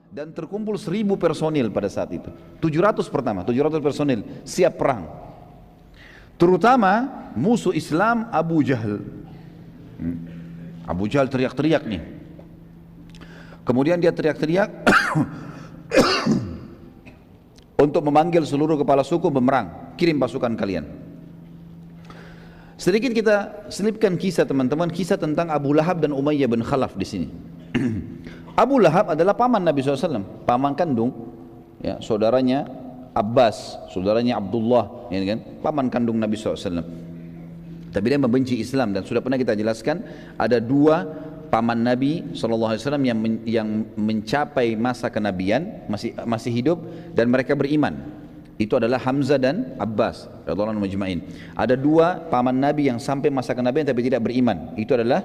dan terkumpul 1.000 personil pada saat itu. 700 pertama, 700 personil siap perang. Terutama musuh Islam Abu Jahal. Abu Jahal teriak-teriak nih. Kemudian dia teriak-teriak untuk memanggil seluruh kepala suku memerang, kirim pasukan kalian. Sedikit kita selipkan kisah teman-teman, kisah tentang Abu Lahab dan Umayyah bin Khalaf di sini. Abu Lahab adalah paman Nabi SAW, paman kandung, ya, saudaranya Abbas, saudaranya Abdullah, ya kan, paman kandung Nabi SAW. Tapi dia membenci Islam dan sudah pernah kita jelaskan ada dua paman Nabi SAW yang mencapai masa kenabian, masih hidup dan mereka beriman. Itu adalah Hamzah dan Abbas radhiyallahu anhum majma'in. Ada dua paman Nabi yang sampai masa kenabian tapi tidak beriman. Itu adalah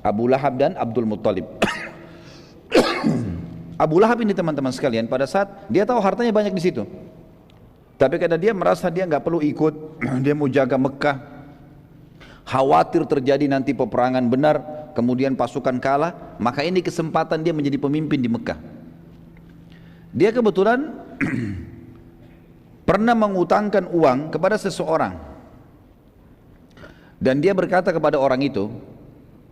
Abu Lahab dan Abdul Muttalib. Abu Lahab ini teman-teman sekalian, pada saat dia tahu hartanya banyak di situ, tapi karena dia merasa dia nggak perlu ikut, dia mau jaga Mekah, khawatir terjadi nanti peperangan benar, kemudian pasukan kalah, maka ini kesempatan dia menjadi pemimpin di Mekah. Dia kebetulan pernah mengutangkan uang kepada seseorang, dan dia berkata kepada orang itu,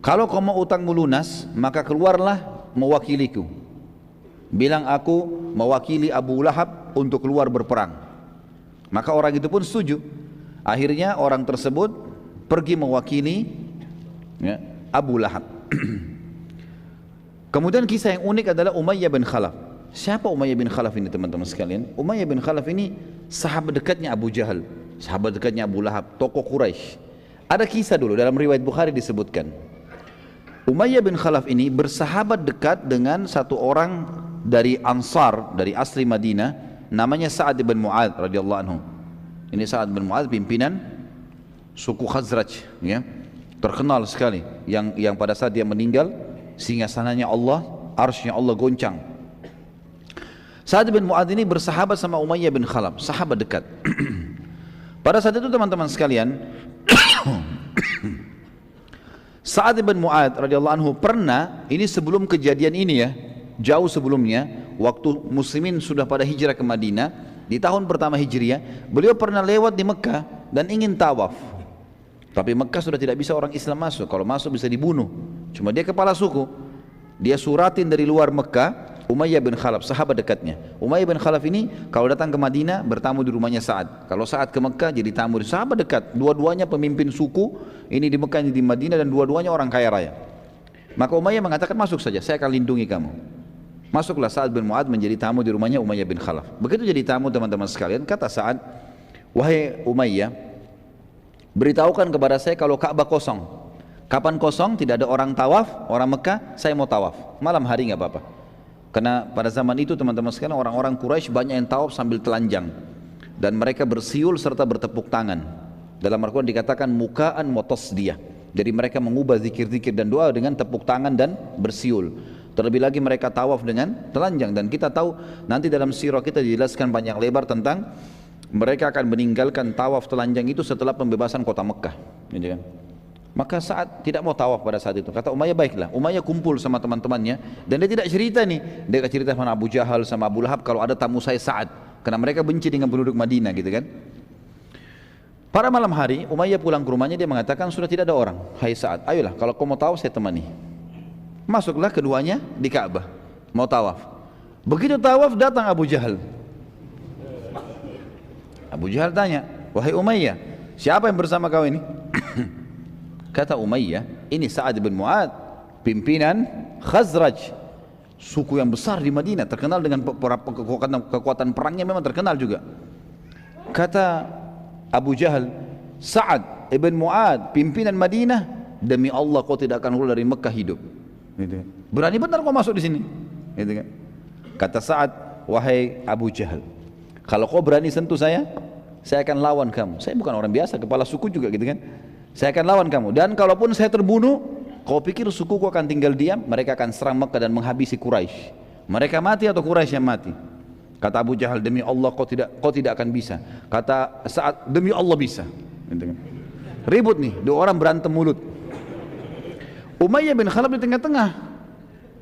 kalau kau mau utangmu lunas, maka keluarlah mewakiliku. Bilang aku mewakili Abu Lahab untuk keluar berperang. Maka orang itu pun setuju. Akhirnya orang tersebut pergi mewakili, ya, Abu Lahab. Kemudian kisah yang unik adalah Umayyah bin Khalaf. Siapa Umayyah bin Khalaf ini teman-teman sekalian? Umayyah bin Khalaf ini sahabat dekatnya Abu Jahal, sahabat dekatnya Abu Lahab, tokoh Quraisy. Ada kisah dulu dalam riwayat Bukhari disebutkan. Umayyah bin Khalaf ini bersahabat dekat dengan satu orang dari Ansar, dari asli Madinah, namanya Sa'ad bin Mu'adz radhiyallahu anhu. Ini Sa'ad bin Mu'adz pimpinan suku Khazraj, ya, terkenal sekali, yang pada saat dia meninggal singgasananya Allah, arsy-Nya Allah goncang. Sa'ad bin Mu'adz ini bersahabat sama Umayyah bin Khalaf, sahabat dekat. Pada saat itu teman-teman sekalian, Sa'ad bin Mu'adz radhiyallahu anhu pernah, ini sebelum kejadian ini ya, jauh sebelumnya, waktu muslimin sudah pada hijrah ke Madinah, di tahun pertama Hijriah, beliau pernah lewat di Mekah dan ingin tawaf. Tapi Mekah sudah tidak bisa orang Islam masuk, kalau masuk bisa dibunuh. Cuma dia kepala suku, dia suratin dari luar Mekah, Umayyah bin Khalaf, sahabat dekatnya. Umayyah bin Khalaf ini kalau datang ke Madinah bertamu di rumahnya Sa'ad. Kalau Sa'ad ke Mekah jadi tamu, sahabat dekat. Dua-duanya pemimpin suku, ini di Mekah, ini di Madinah, dan dua-duanya orang kaya raya. Maka Umayyah mengatakan, masuk saja, saya akan lindungi kamu. Masuklah Sa'ad bin Mu'adz menjadi tamu di rumahnya Umayyah bin Khalaf. Begitu jadi tamu teman-teman sekalian, kata Sa'ad, wahai Umayyah, beritahukan kepada saya kalau Ka'bah kosong. Kapan kosong? Tidak ada orang tawaf, orang Mekah, saya mau tawaf. Malam hari nggak apa-apa. Karena pada zaman itu teman-teman sekalian, orang-orang Quraisy banyak yang tawaf sambil telanjang, dan mereka bersiul serta bertepuk tangan. Dalam Al-Quran dikatakan mukaan motasdiyah. Jadi mereka mengubah zikir-zikir dan doa dengan tepuk tangan dan bersiul. Terlebih lagi mereka tawaf dengan telanjang, dan kita tahu nanti dalam sirah kita dijelaskan panjang lebar tentang mereka akan meninggalkan tawaf telanjang itu setelah pembebasan kota Mekah, gitu kan. Maka Sa'ad tidak mau tawaf pada saat itu. Kata Umayyah, baiklah. Umayyah kumpul sama teman-temannya, dan dia tidak cerita nih, dia cerita sama Abu Jahal sama Abu Lahab kalau ada tamu saya Sa'ad, karena mereka benci dengan penduduk Madinah, gitu kan. Pada malam hari Umayyah pulang ke rumahnya, dia mengatakan sudah tidak ada orang. Hai Sa'ad, ayolah kalau kau mau tawaf saya temani. Masuklah keduanya di Ka'bah, mau tawaf. Begitu tawaf datang Abu Jahal. Abu Jahal tanya, wahai Umayyah, siapa yang bersama kau ini? Kata Umayyah, ini Sa'ad bin Mu'adz, pimpinan Khazraj, suku yang besar di Madinah, terkenal dengan kekuatan perangnya, memang terkenal juga. Kata Abu Jahal, Sa'ad ibn Mu'adz, pimpinan Madinah, demi Allah kau tidak akan keluar dari Mekah hidup. Gitu. Berani benar kau masuk di sini. Gitu kan. Kata Sa'ad, wahai Abu Jahal, kalau kau berani sentuh saya akan lawan kamu. Saya bukan orang biasa, kepala suku juga, gitu kan. Saya akan lawan kamu, dan kalaupun saya terbunuh, kau pikir sukuku akan tinggal diam? Mereka akan serang Mekah dan menghabisi Quraisy. Mereka mati atau Quraisy yang mati? Kata Abu Jahal, demi Allah kau tidak akan bisa. Kata Sa'ad, demi Allah bisa. Gitu kan. Ribut nih, dua orang berantem mulut. Umayyah bin Khalaf di tengah-tengah.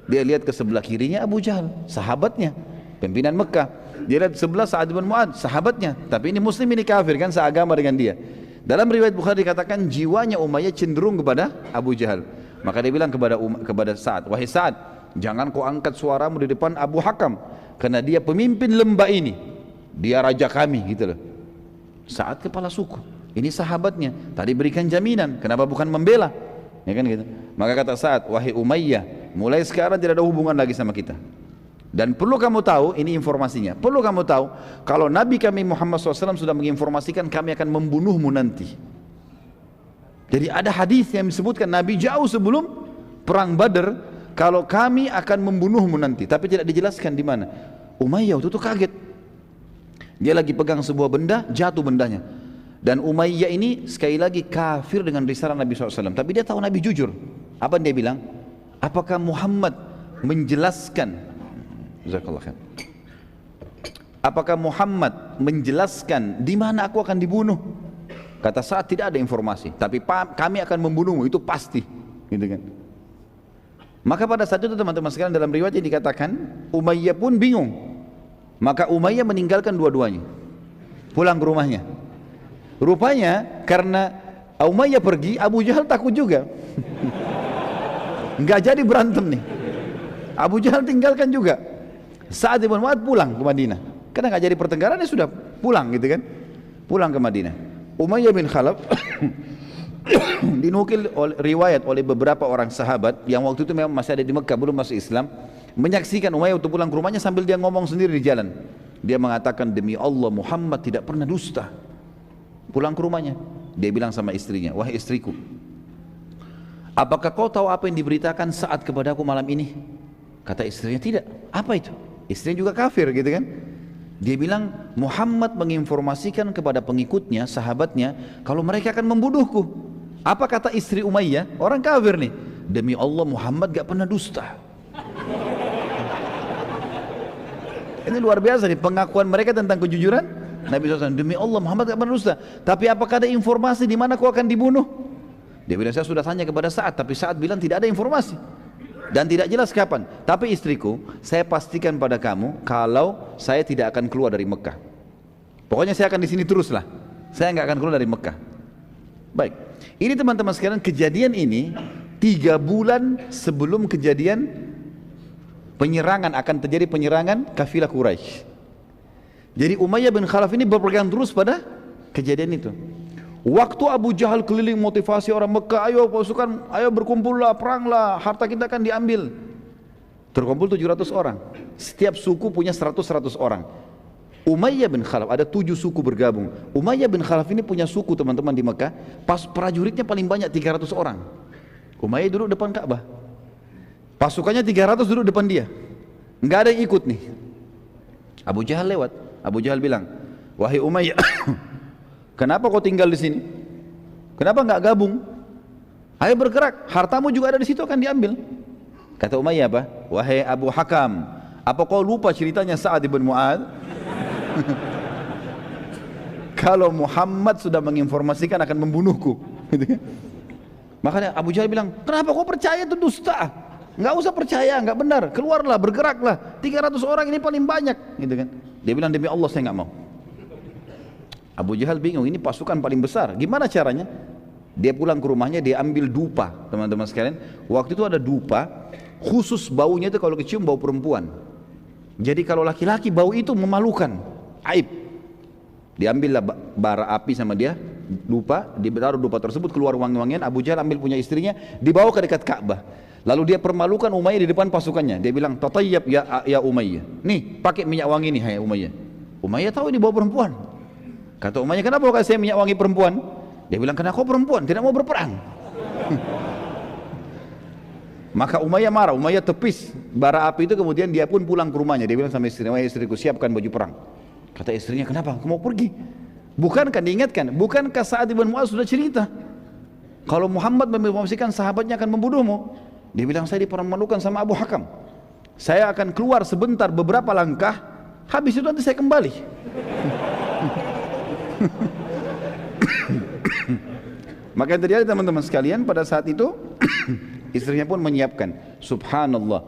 Dia lihat ke sebelah kirinya Abu Jahal, sahabatnya, pimpinan Mekah. Dia lihat sebelah Sa'ad bin Mu'adz, sahabatnya. Tapi ini muslim, ini kafir kan, seagama dengan dia. Dalam riwayat Bukhari dikatakan jiwanya Umayyah cenderung kepada Abu Jahal. Maka dia bilang kepada Sa'ad, wahai Sa'ad, jangan kau angkat suaramu di depan Abu Hakam, karena dia pemimpin lembah ini, dia raja kami, gitu loh. Sa'ad kepala suku, ini sahabatnya, tadi berikan jaminan, kenapa bukan membela? Ya kan gitu. Maka kata Sa'ad, wahai Umayyah, mulai sekarang tidak ada hubungan lagi sama kita. Dan perlu kamu tahu, ini informasinya, perlu kamu tahu, kalau Nabi kami Muhammad SAW sudah menginformasikan kami akan membunuhmu nanti. Jadi ada hadis yang disebutkan Nabi jauh sebelum perang Badar, kalau kami akan membunuhmu nanti, tapi tidak dijelaskan di mana. Umayyah waktu itu kaget. Dia lagi pegang sebuah benda, jatuh bendanya. Dan Umayyah ini sekali lagi kafir dengan risalah Nabi SAW. Tapi dia tahu Nabi jujur. Apa dia bilang? Apakah Muhammad menjelaskan? Apakah Muhammad menjelaskan di mana aku akan dibunuh? Kata Sa'ad, tidak ada informasi. Tapi kami akan membunuhmu, itu pasti. Gitu kan? Maka pada saat itu teman-teman sekalian, dalam riwayat yang dikatakan Umayyah pun bingung. Maka Umayyah meninggalkan dua-duanya, pulang ke rumahnya. Rupanya karena Umayyah pergi, Abu Jahal takut juga. Nggak jadi berantem nih. Abu Jahal tinggalkan juga. Sa'ad bin Mu'adz pulang ke Madinah. Karena nggak jadi pertengkaran, dia sudah pulang gitu kan. Pulang ke Madinah. Umayyah bin Khalaf dinukil riwayat oleh beberapa orang sahabat yang waktu itu memang masih ada di Mekah, belum masuk Islam, menyaksikan Umayyah untuk pulang ke rumahnya sambil dia ngomong sendiri di jalan. Dia mengatakan, demi Allah Muhammad tidak pernah dusta. Pulang ke rumahnya, dia bilang sama istrinya, wahai istriku, apakah kau tahu apa yang diberitakan Sa'ad kepadaku malam ini? Kata istrinya, tidak. Apa itu? Istrinya juga kafir gitu kan. Dia bilang, Muhammad menginformasikan kepada pengikutnya, sahabatnya, kalau mereka akan membunuhku. Apa kata istri Umayyah? Orang kafir nih, demi Allah Muhammad gak pernah dusta. Ini luar biasa nih pengakuan mereka tentang kejujuran Nabi SAW. Demi Allah Muhammad gak pernah dusta. Tapi apakah ada informasi di mana kau akan dibunuh? Dia bilang, saya sudah tanya kepada Sa'ad, tapi Sa'ad bilang tidak ada informasi dan tidak jelas kapan. Tapi istriku, saya pastikan pada kamu kalau saya tidak akan keluar dari Mekah. Pokoknya saya akan di sini teruslah. Saya nggak akan keluar dari Mekah. Baik, ini teman-teman sekalian, kejadian ini 3 bulan sebelum kejadian penyerangan, akan terjadi penyerangan kafilah Quraisy. Jadi Umayyah bin Khalaf ini berpegang terus pada kejadian itu. Waktu Abu Jahal keliling motivasi orang Mekah, ayo pasukan, ayo berkumpullah, peranglah, harta kita akan diambil. Terkumpul 700 orang. Setiap suku punya 100 orang. Umayyah bin Khalaf, ada 7 suku bergabung. Umayyah bin Khalaf ini punya suku teman-teman di Mekah, pas prajuritnya paling banyak 300 orang. Umayyah duduk depan Ka'bah. Pasukannya 300 duduk depan dia. Enggak ada yang ikut nih. Abu Jahal lewat. Abu Jahal bilang, wahai Umayyah, kenapa kau tinggal di sini? Kenapa enggak gabung? Ayo bergerak, hartamu juga ada di situ, akan diambil. Kata Umayyah apa? Wahai Abu Hakam, apa kau lupa ceritanya Sa'ad bin Mu'adz? Kalau Muhammad sudah menginformasikan akan membunuhku. Makanya Abu Jahal bilang, kenapa kau percaya itu dusta? Enggak usah percaya, enggak benar. Keluarlah, bergeraklah. 300 orang ini paling banyak, gitu kan? Dia bilang, demi Allah saya enggak mau. Abu Jahal bingung, ini pasukan paling besar. Gimana caranya? Dia pulang ke rumahnya, dia ambil dupa, teman-teman sekalian. Waktu itu ada dupa, khusus baunya itu kalau kecium bau perempuan. Jadi kalau laki-laki bau itu memalukan, aib. Diambillah bara api sama dia, dupa, ditaruh dupa tersebut, keluar wangi-wangian. Abu Jahal ambil punya istrinya, dibawa ke dekat Ka'bah. Lalu dia permalukan Umayyah di depan pasukannya. Dia bilang, tatayyab ya Umayyah. Nih, pakai minyak wangi nih, hai Umayyah. Umayyah tahu ini bau perempuan. Kata Umayyah, kenapa kau kasih minyak wangi perempuan? Dia bilang, karena kau perempuan, tidak mau berperang. Maka Umayyah marah, Umayyah tepis bara api itu, kemudian dia pun pulang ke rumahnya. Dia bilang sama istrinya, wahai istriku, siapkan baju perang. Kata istrinya, kenapa? Kau mau pergi? Bukankah diingatkan? Bukankah Sa'ad bin Mu'adz sudah cerita kalau Muhammad menginformasikan sahabatnya akan membunuhmu? Dia bilang, saya dipermalukan sama Abu Hakam. Saya akan keluar sebentar, beberapa langkah, habis itu nanti saya kembali. Maka yang terjadi teman-teman sekalian, pada saat itu istrinya pun menyiapkan. Subhanallah,